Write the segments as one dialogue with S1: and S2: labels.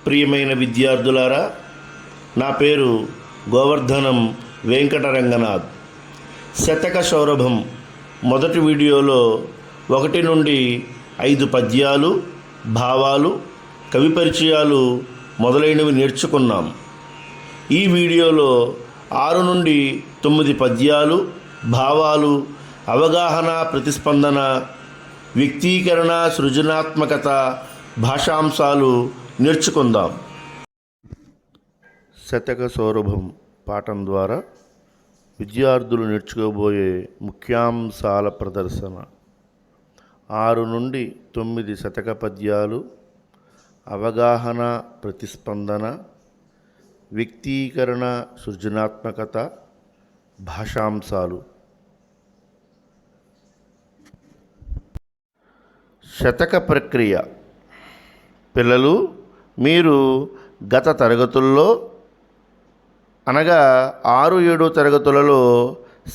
S1: ప్రియమైన విద్యార్థులారా, నా పేరు గోవర్ధనం వెంకటరంగనాథ్. శతక సౌరభం మొదటి వీడియోలో 1 నుండి 5 పద్యాలు, భావాలు, కవి పరిచయాలు మొదలైనవి నేర్చుకున్నాం. ఈ వీడియోలో 6 నుండి 9 పద్యాలు, భావాలు, అవగాహన, ప్రతిస్పందన, వ్యక్తీకరణ, సృజనాత్మకత, భాషాంశాలు నేర్చుకుందాం. శతక సౌరభం పాఠం ద్వారా విద్యార్థులు నేర్చుకోబోయే ముఖ్యాంశాల ప్రదర్శన. 6 నుండి 9 శతక పద్యాలు, అవగాహన, ప్రతిస్పందన, వ్యక్తీకరణ, సృజనాత్మకత, భాషాంశాలు. శతక ప్రక్రియ. పిల్లలు, మీరు గత తరగతుల్లో అనగా 6, 7 తరగతులలో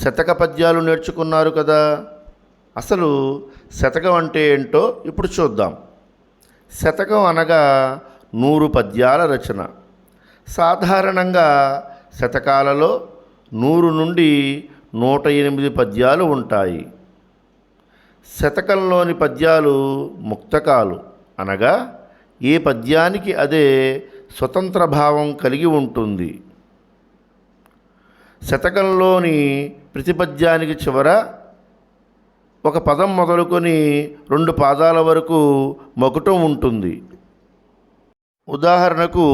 S1: శతక పద్యాలు నేర్చుకున్నారు కదా. అసలు శతకం అంటే ఏంటో ఇప్పుడు చూద్దాం. శతకం అనగా 100 పద్యాల రచన. సాధారణంగా శతకాలలో 100 నుండి 108 పద్యాలు ఉంటాయి. శతకంలోని పద్యాలు ముక్తకాలు, అనగా ఏ పద్యానికి అదే స్వతంత్ర భావం కలిగి ఉంటుంది. శతకంలోని ప్రతి పద్యానికి చివర ఒక పదం మొదలుకొని 2 పాదాల వరకు మకుటం ఉంటుంది. ఉదాహరణకు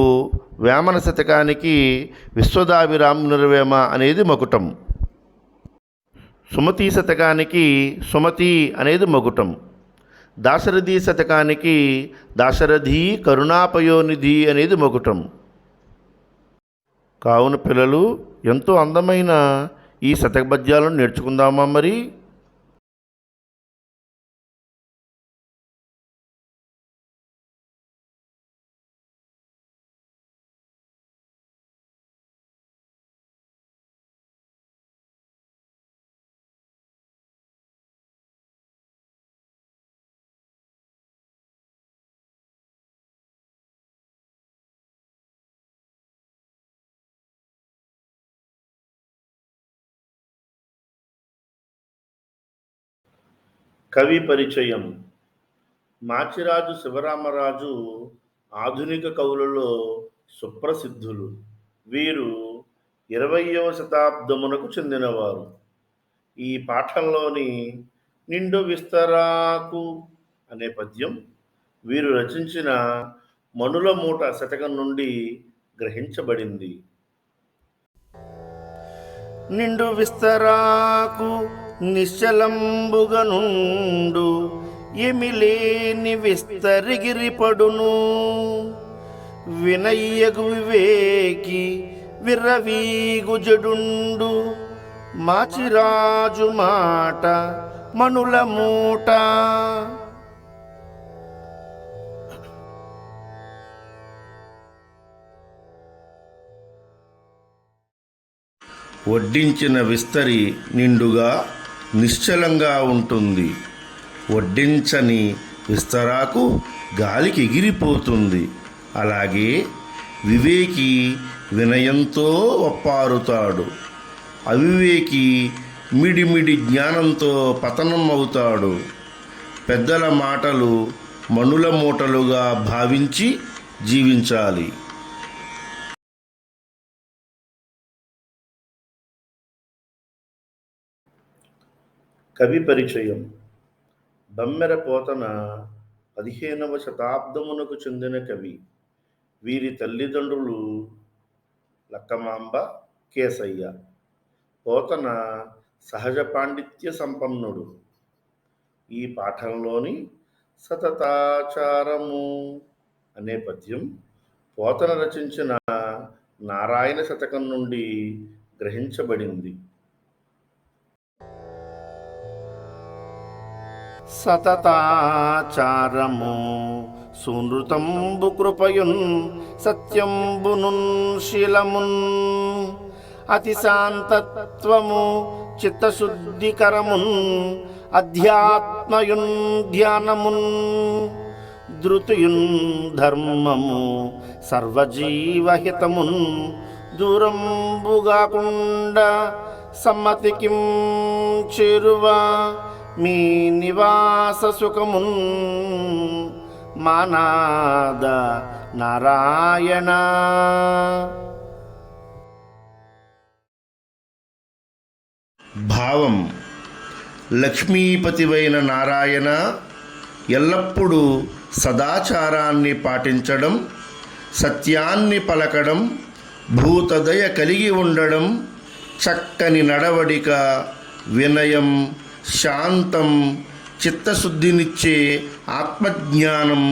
S1: వేమన శతకానికి విశ్వదాభిరామ నిర్వేమ అనేది మకుటం. సుమతి శతకానికి సుమతి అనేది మకుటం. దాశరథి శతకానికి దాశరథి కరుణాపయోనిధి అనేది మకుటం. కావున పిల్లలు, ఎంతో అందమైన ఈ శతక పద్యాలను నేర్చుకుందామా మరి? కవి పరిచయం. మాచిరాజు శివరామరాజు ఆధునిక కవులలో సుప్రసిద్ధులు. వీరు 20వ శతాబ్దమునకు చెందినవారు. ఈ పాఠంలోని నిండు విస్తరాకు అనే పద్యం వీరు రచించిన మనుల మూట శతకం నుండి గ్రహించబడింది. నిండు విస్తరాకు నిశ్చలంబుగనుండు ఎమిలేని విస్తరిగిరిపడును వినయ్యగు వివేకి విర్రవీగుజడుండు మాచిరాజు మాట మనుల మూట. వడ్డించిన విస్తరి నిండుగా నిశ్చలంగా ఉంటుంది. వడ్డించని విస్తరాకు గాలికి ఎగిరిపోతుంది. అలాగే వివేకి వినయంతో ఒప్పారుతాడు. అవివేకి మిడిమిడి జ్ఞానంతో పతనం అవుతాడు. పెద్దల మాటలు మనుల మూటలుగా భావించి జీవించాలి. కవి పరిచయం. బమ్మెర పోతన 15వ శతాబ్దమునకు చెందిన కవి. వీరి తల్లిదండ్రులు లక్కమాంబ, కేశయ్య. పోతన సహజ పాండిత్య సంపన్నుడు. ఈ పాఠంలోని సతతాచారము అనే పద్యం పోతన రచించిన నారాయణ శతకం నుండి గ్రహించబడింది. సతతాచారము సునృతంబు కృపయున్ సత్యంబునున్ శీలమున్ అతి శాంతత్వము చిత్తశుద్ధికరమున్ అధ్యాత్మయున్ ధ్యానమున్ ధృతియున్ ధర్మము సర్వజీవహితమున్ దూరంబుగాకుండా సమ్మతికిం చేరువా మీ నివాస సుఖమున్ మానాద నారాయణ. భావం: లక్ష్మీపతివైన నారాయణ, ఎల్లప్పుడూ సదాచారాన్ని పాటించడం, సత్యాన్ని పలకడం, భూతదయ కలిగి ఉండడం, చక్కని నడవడిక, వినయం, శాంతం, చిత్తశుద్ధినిచ్చే ఆత్మజ్ఞానం,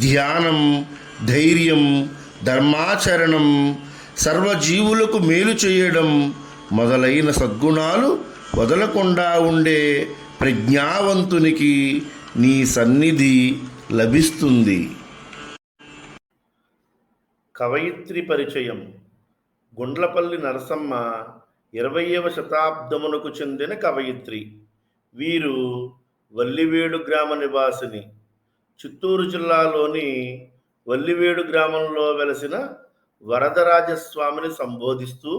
S1: ధ్యానం, ధైర్యం, ధర్మాచరణం, సర్వజీవులకు మేలు చేయడం మొదలైన సద్గుణాలు వదలకుండా ఉండే ప్రజ్ఞావంతునికి నీ సన్నిధి లభిస్తుంది. కవయిత్రి పరిచయం. గుండ్లపల్లి నరసమ్మ 20వ శతాబ్దమునకు చెందిన కవయిత్రి. వీరు వల్లివేడు గ్రామ నివాసిని. చిత్తూరు జిల్లాలోని వల్లివేడు గ్రామంలో వెలసిన వరదరాజస్వామిని సంబోధిస్తూ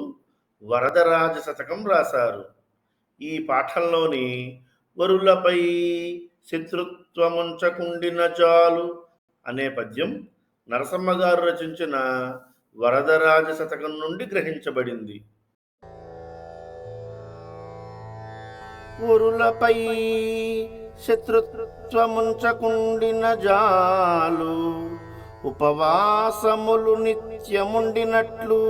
S1: వరదరాజ శతకం రాశారు. ఈ పాఠంలోని వరులపై శత్రుత్వముంచకుండిన చాలు అనే పద్యం నరసమ్మ గారు రచించిన వరదరాజ శతకం నుండి గ్రహించబడింది. వరులపై శత్రుత్వముంచకుండిన జాలు ఉపవాసములు నిత్యముండినట్లు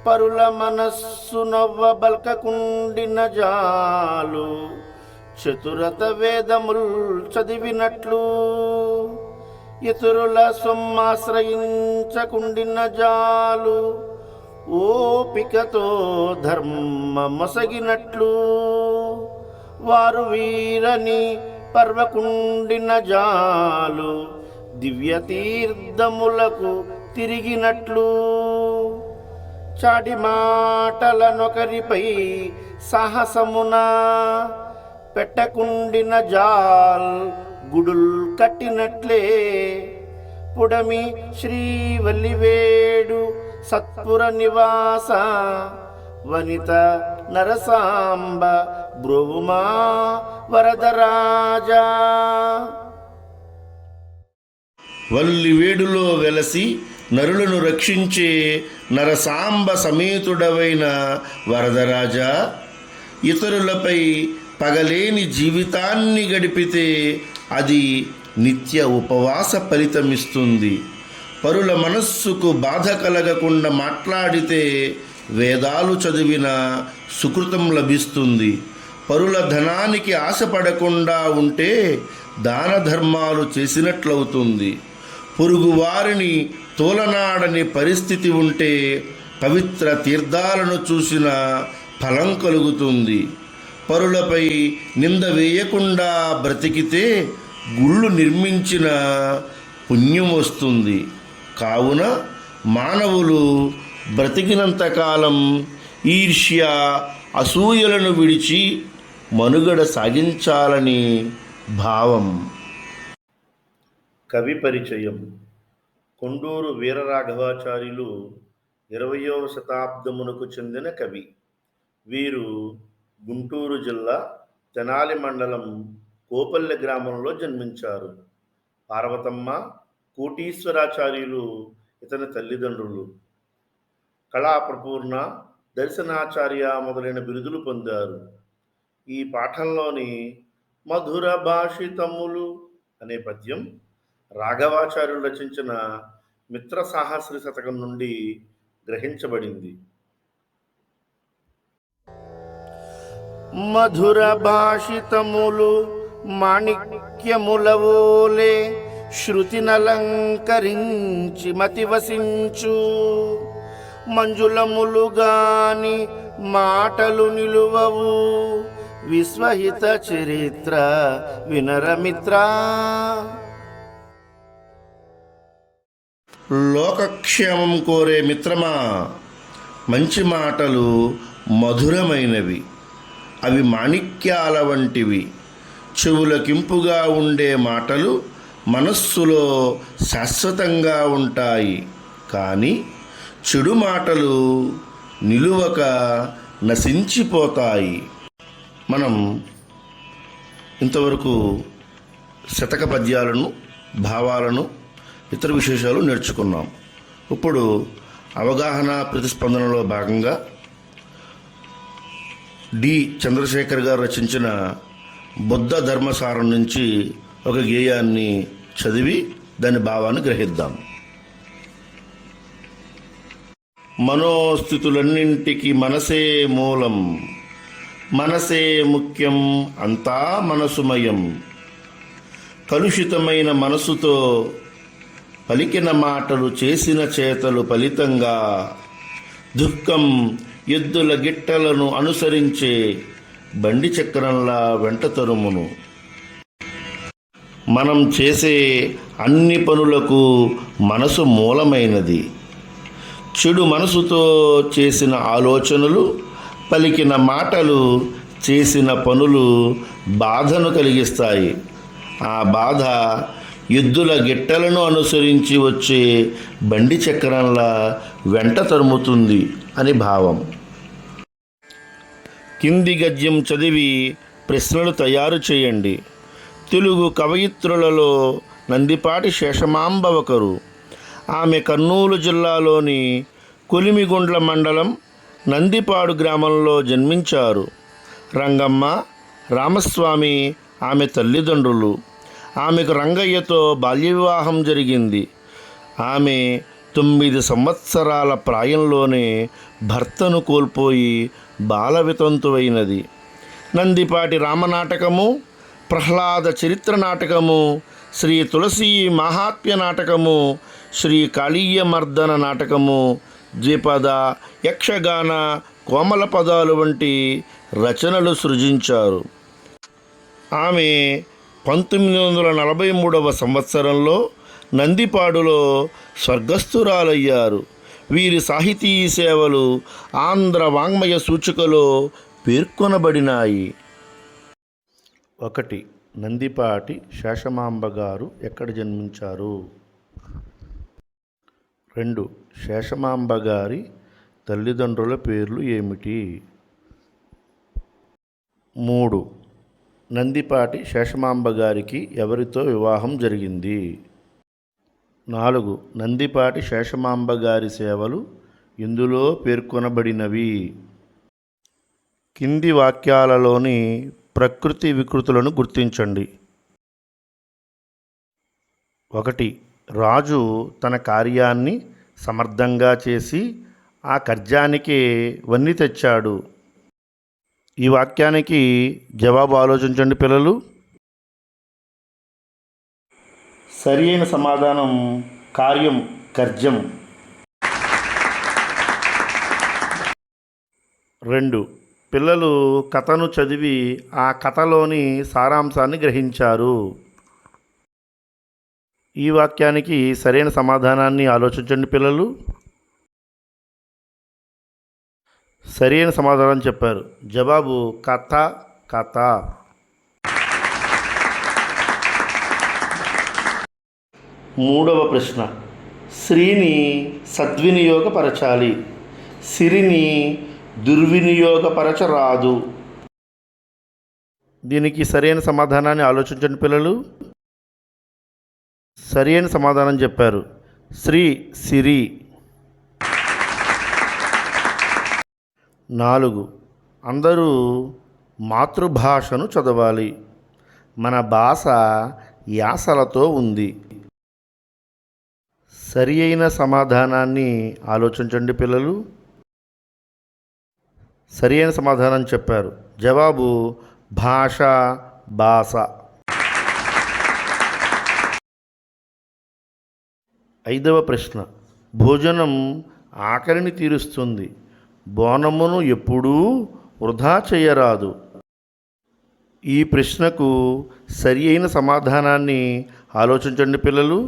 S1: పరుల మనస్సు నవ్వబల్కకుండిన జాలు చతురత వేదముల్ చదివినట్లు ఇతరుల సొమ్మాశ్రయించకుండిన జాలు ఓపికతో ధర్మ మొసగినట్లు వారు వీరని పర్వకుండిన జాలు దివ్య తీర్థములకు తిరిగినట్లు చాటి మాటలనొకరిపై సాహసమున పెట్టకుండిన జాల్ గుడుల్ కట్టినట్లే పుడమి శ్రీ వల్లివేడు సత్పుర నివాస వనిత నరసాంబ బ్రోవుమా వరదరాజా. వల్లివేడులో వెలసి నరులను రక్షించే నరసాంబ సమేతుడవైన వరదరాజా, ఇతరులపై పగలేని జీవితాన్ని గడిపితే అది నిత్య ఉపవాస ఫలితమిస్తుంది. పరుల మనస్సుకు బాధ కలగకుండా మాట్లాడితే వేదాలు చదివిన సుకృతం లభిస్తుంది. పరుల ధనానికి ఆశపడకుండా ఉంటే దాన ధర్మాలు చేసినట్లవుతుంది. పొరుగువారిని తోలనాడని పరిస్థితి ఉంటే పవిత్ర తీర్థాలను చూసిన ఫలం కలుగుతుంది. పరులపై నింద వేయకుండా బ్రతికితే గుళ్ళు నిర్మించిన పుణ్యం వస్తుంది. కావున మానవులు బ్రతికినంతకాలం ఈర్ష్య, అసూయలను విడిచి మనుగడ సాగించాలని భావం. కవి పరిచయం. కొండూరు వీరరాఘవాచార్యులు 20వ శతాబ్దమునకు చెందిన కవి. వీరు గుంటూరు జిల్లా తెనాలి మండలం కోపల్లె గ్రామంలో జన్మించారు. పార్వతమ్మ, కోటీశ్వరాచార్యులు ఇతని తల్లిదండ్రులు. కళాప్రపూర్ణ, దర్శనాచార్య మొదలైన బిరుదులు పొందారు. ఈ పాఠంలోని మధుర భాషితములు అనే పద్యం రాఘవాచార్యులు రచించిన మిత్ర సాహస్రి శతకం నుండి గ్రహించబడింది. మధుర భాషితములు మాణిక్యములవోలే శృతినలంకరించి మతివసించు మంజులములుగాని మాటలు నిలువవు విశ్వహిత చరిత్ర వినరమిత్ర. లోకక్షేమం కోరే మిత్రమా, మంచి మాటలు మధురమైనవి, అవి మాణిక్యాల వంటివి. చెవులకింపుగా ఉండే మాటలు మనస్సులో శాశ్వతంగా ఉంటాయి, కానీ చెడు మాటలు నిలువక నశించిపోతాయి. మనం ఇంతవరకు శతక పద్యాలను, భావాలను, ఇతర విశేషాలు నేర్చుకున్నాం. ఇప్పుడు అవగాహన ప్రతిస్పందనలో భాగంగా డి చంద్రశేఖర్ గారు రచించిన బుద్ధ ధర్మసారం నుంచి ఒక గేయాన్ని చదివి దాని భావాన్ని గ్రహిద్దాం. మనోస్థితులన్నింటికి మనసే మూలం, మనసే ముఖ్యం, అంతా మనసుమయం. కలుషితమైన మనసుతో పలికిన మాటలు, చేసిన చేతలు ఫలితంగా దుఃఖం ఎద్దుల గిట్టలను అనుసరించే బండి చక్రంలా వెంట తరుమును. మనం చేసే అన్ని పనులకు మనసు మూలమైనది. చెడు మనసుతో చేసిన ఆలోచనలు, పలికిన మాటలు, చేసిన పనులు బాధను కలిగిస్తాయి. ఆ బాధ ఎద్దుల గిట్టలను అనుసరించి వచ్చే బండి చక్రంలా వెంట తరుముతుంది అని భావం. కింది గద్యం చదివి ప్రశ్నలు తయారు చేయండి. తెలుగు కవయిత్రులలో నందిపాటి శేషమాంబ ఒకరు. ఆమె కర్నూలు జిల్లాలోని కొలిమిగుండ్ల మండలం నందిపాడు గ్రామంలో జన్మించారు. రంగమ్మ, రామస్వామి ఆమె తల్లిదండ్రులు. ఆమెకు రంగయ్యతో బాల్య వివాహం జరిగింది. ఆమె 9 సంవత్సరాల ప్రాయంలోనే భర్తను కోల్పోయి బాలవితంతువైనది. నందిపాటి రామనాటకము, ప్రహ్లాద చరిత్ర నాటకము, శ్రీ తులసీ మహాత్మ్య నాటకము, శ్రీ కాళీయమర్దన నాటకము, ద్విపద, యక్షగాన, కోమల పదాలు వంటి రచనలు సృజించారు. ఆమె 1943 సంవత్సరంలో నందిపాడులో స్వర్గస్థురాలయ్యారు. వీరి సాహితీ సేవలు ఆంధ్ర వాంగ్మయ సూచికలో పేర్కొనబడినాయి. 1. నందిపాటి శేషమాంబ గారు ఎక్కడ జన్మించారు? 2. శేషమాంబ గారి తల్లిదండ్రుల పేర్లు ఏమిటి? 3. నందిపాటి శేషమాంబ గారికి ఎవరితో వివాహం జరిగింది? 4. నందిపాటి శేషమాంబ గారి సేవలు ఇందులో పేర్కొనబడినవి. కింది వాక్యాలలోని ప్రకృతి వికృతులను గుర్తించండి. 1. రాజు తన కార్యాన్ని సమర్థంగా చేసి ఆ కార్యానికే వన్నీ తెచ్చాడు. ఈ వాక్యానికి జవాబు ఆలోచించండి పిల్లలు. సరి అయిన సమాధానం కార్యం, కర్జం. 2. పిల్లలు కథను చదివి ఆ కథలోని సారాంశాన్ని గ్రహించారు. ఈ వాక్యానికి సరైన సమాధానాన్ని ఆలోచించండి పిల్లలు. సరైన సమాధానం చెప్పారు. జవాబు కథ, కథ. 3వ ప్రశ్న. స్త్రీని సద్వినియోగపరచాలి, సిరిని దుర్వినియోగపరచరాదు. దీనికి సరైన సమాధానాన్ని ఆలోచించండి పిల్లలు. సరైన సమాధానం చెప్పారు. శ్రీ, సిరి. 4. అందరూ మాతృభాషను చదవాలి. మన భాష యాసలతో ఉంది. సరి అయిన సమాధానాన్ని ఆలోచించండి పిల్లలు. సరి అయిన సమాధానం చెప్పారు. జవాబు భాష, భాష. 5వ ప్రశ్న. భోజనం ఆకలిని తీరుస్తుంది, బోనమును ఎప్పుడూ వృధా చేయరాదు. ఈ ప్రశ్నకు సరి అయిన సమాధానాన్ని ఆలోచించండి పిల్లలు.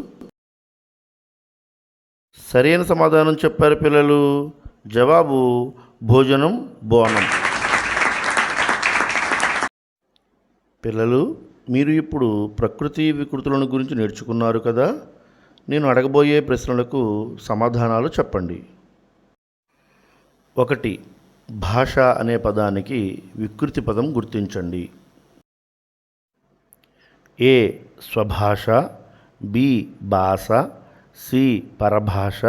S1: సరైన సమాధానం చెప్పారు పిల్లలు. జవాబు భోజనం, బోనం. పిల్లలు మీరు ఇప్పుడు ప్రకృతి వికృతులను గురించి నేర్చుకున్నారు కదా. నేను అడగబోయే ప్రశ్నలకు సమాధానాలు చెప్పండి. 1. భాష అనే పదానికి వికృతి పదం గుర్తించండి. ఏ స్వభాష, బి భాష, సి పరభాష,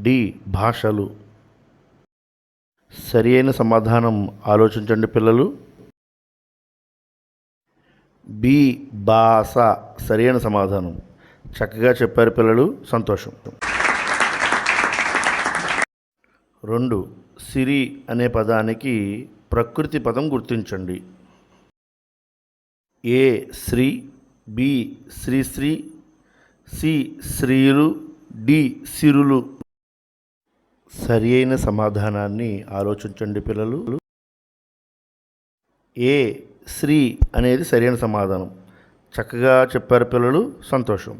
S1: డి భాషలు. సరి అయిన సమాధానం ఆలోచించండి పిల్లలు. బి భాష సరైన సమాధానం. చక్కగా చెప్పారు పిల్లలు, సంతోషం. 2. సిరి అనే పదానికి ప్రకృతి పదం గుర్తించండి. ఏ శ్రీ, బి శ్రీశ్రీ, సి శ్రీలు, డి సిరులు. సరి అయిన సమాధానాన్ని ఆలోచించండి పిల్లలు. ఏ శ్రీ అనేది సరైన సమాధానం. చక్కగా చెప్పారు పిల్లలు, సంతోషం.